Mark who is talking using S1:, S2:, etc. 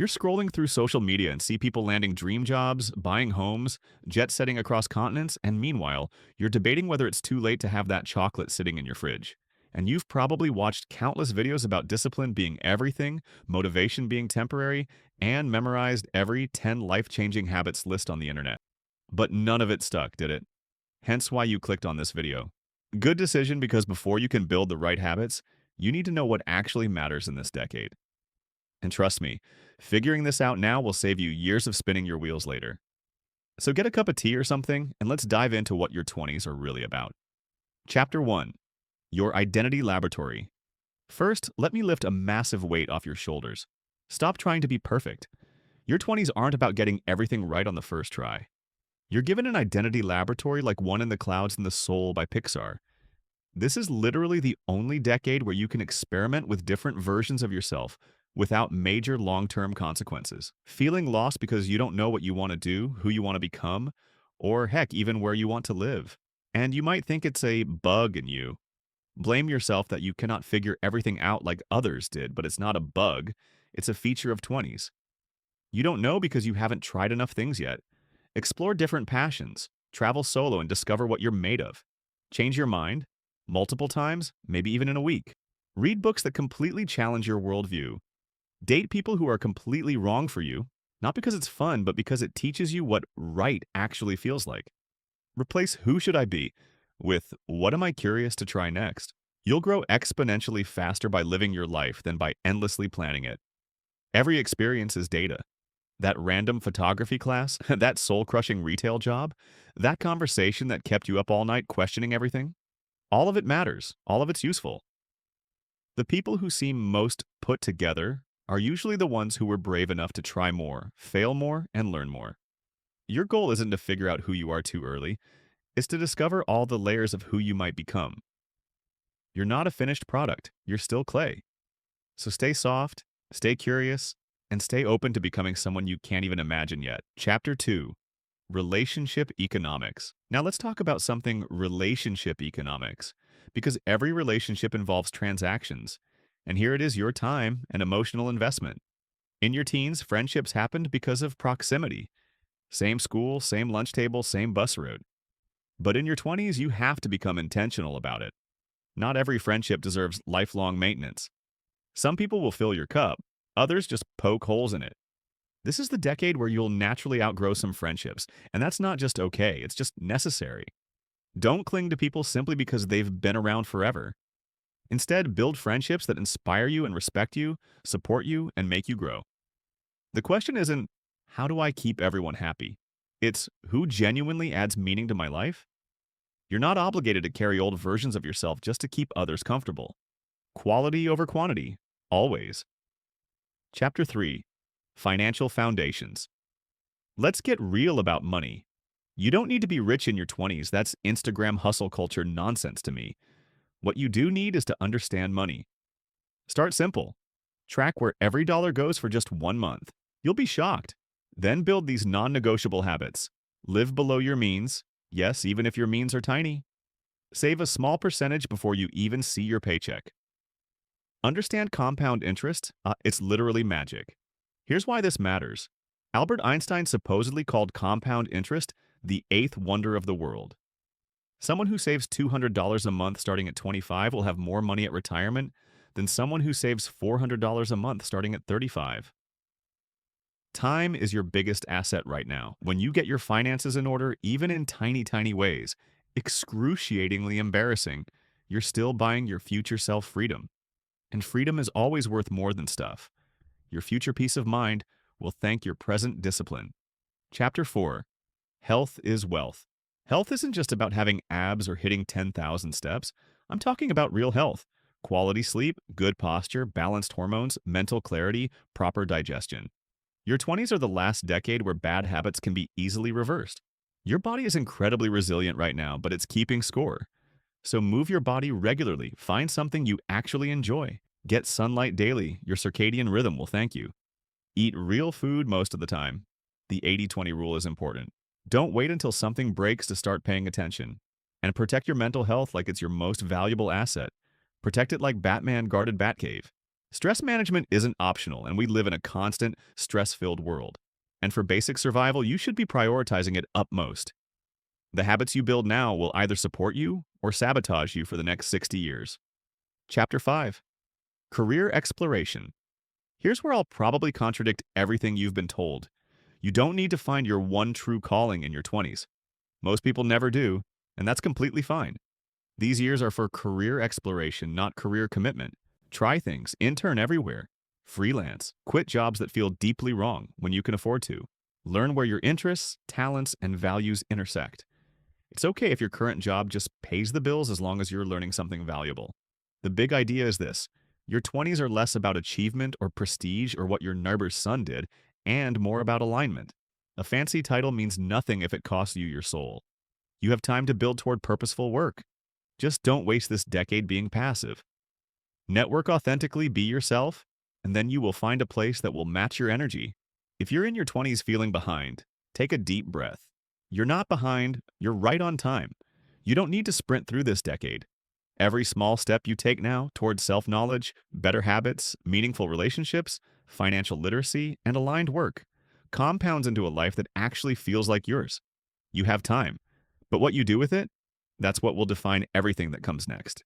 S1: You're scrolling through social media and see people landing dream jobs, buying homes, jet setting across continents, and meanwhile, you're debating whether it's too late to have that chocolate sitting in your fridge. And you've probably watched countless videos about discipline being everything, motivation being temporary, and memorized every 10 life-changing habits list on the internet. But none of it stuck, did it? Hence why you clicked on this video. Good decision, because before you can build the right habits, you need to know what actually matters in this decade. And trust me, figuring this out now will save you years of spinning your wheels later. So get a cup of tea or something, and let's dive into what your 20s are really about. Chapter 1. Your Identity Laboratory. First, let me lift a massive weight off your shoulders. Stop trying to be perfect. Your 20s aren't about getting everything right on the first try. You're given an identity laboratory like One in the Clouds and the Soul by Pixar. This is literally the only decade where you can experiment with different versions of yourself without major long-term consequences. Feeling lost because you don't know what you want to do, who you want to become, or heck, even where you want to live. And you might think it's a bug in you. Blame yourself that you cannot figure everything out like others did, but it's not a bug. It's a feature of 20s. You don't know because you haven't tried enough things yet. Explore different passions, travel solo and discover what you're made of. Change your mind, multiple times, maybe even in a week. Read books that completely challenge your worldview. Date people who are completely wrong for you, not because it's fun, but because it teaches you what right actually feels like. Replace "who should I be" with "what am I curious to try next?" You'll grow exponentially faster by living your life than by endlessly planning it. Every experience is data. That random photography class, that soul-crushing retail job, that conversation that kept you up all night questioning everything, all of it matters. All of it's useful. The people who seem most put together are usually the ones who were brave enough to try more, fail more, and learn more. Your goal isn't to figure out who you are too early. It's to discover all the layers of who you might become. You're not a finished product. You're still clay. So stay soft, stay curious, and stay open to becoming someone you can't even imagine yet. Chapter 2. Relationship Economics. Now let's talk about something relationship economics, because every relationship involves transactions. And here it is, your time and emotional investment. In your teens, friendships happened because of proximity. Same school, same lunch table, same bus route. But in your 20s, you have to become intentional about it. Not every friendship deserves lifelong maintenance. Some people will fill your cup, others just poke holes in it. This is the decade where you'll naturally outgrow some friendships, and that's not just okay, it's just necessary. Don't cling to people simply because they've been around forever. Instead, build friendships that inspire you and respect you, support you, and make you grow. The question isn't, how do I keep everyone happy? It's, who genuinely adds meaning to my life? You're not obligated to carry old versions of yourself just to keep others comfortable. Quality over quantity, always. Chapter 3. Financial Foundations. Let's get real about money. You don't need to be rich in your 20s. That's Instagram hustle culture nonsense to me. What you do need is to understand money. Start simple. Track where every dollar goes for just 1 month. You'll be shocked. Then build these non-negotiable habits. Live below your means. Yes, even if your means are tiny. Save a small percentage before you even see your paycheck. Understand compound interest? It's literally magic. Here's why this matters. Albert Einstein supposedly called compound interest the eighth wonder of the world. Someone who saves $200 a month starting at 25 will have more money at retirement than someone who saves $400 a month starting at 35. Time is your biggest asset right now. When you get your finances in order, even in tiny, tiny ways, excruciatingly embarrassing, you're still buying your future self freedom. And freedom is always worth more than stuff. Your future peace of mind will thank your present discipline. Chapter 4. Health is wealth. Health isn't just about having abs or hitting 10,000 steps. I'm talking about real health. Quality sleep, good posture, balanced hormones, mental clarity, proper digestion. Your 20s are the last decade where bad habits can be easily reversed. Your body is incredibly resilient right now, but it's keeping score. So move your body regularly. Find something you actually enjoy. Get sunlight daily. Your circadian rhythm will thank you. Eat real food most of the time. The 80-20 rule is important. Don't wait until something breaks to start paying attention. And protect your mental health like it's your most valuable asset. Protect it like Batman guarded Batcave. Stress management isn't optional, and we live in a constant, stress filled world. And for basic survival, you should be prioritizing it upmost. The habits you build now will either support you or sabotage you for the next 60 years. Chapter 5 Career Exploration. Here's where I'll probably contradict everything you've been told. You don't need to find your one true calling in your 20s. Most people never do, and that's completely fine. These years are for career exploration, not career commitment. Try things, intern everywhere. Freelance, quit jobs that feel deeply wrong when you can afford to. Learn where your interests, talents, and values intersect. It's okay if your current job just pays the bills as long as you're learning something valuable. The big idea is this: your 20s are less about achievement or prestige or what your neighbor's son did, and more about alignment. A fancy title means nothing if it costs you your soul. You have time to build toward purposeful work. Just don't waste this decade being passive. Network authentically, be yourself, and then you will find a place that will match your energy. If you're in your 20s feeling behind, take a deep breath. You're not behind, you're right on time. You don't need to sprint through this decade. Every small step you take now towards self-knowledge, better habits, meaningful relationships, financial literacy, and aligned work compounds into a life that actually feels like yours. You have time, but what you do with it, that's what will define everything that comes next.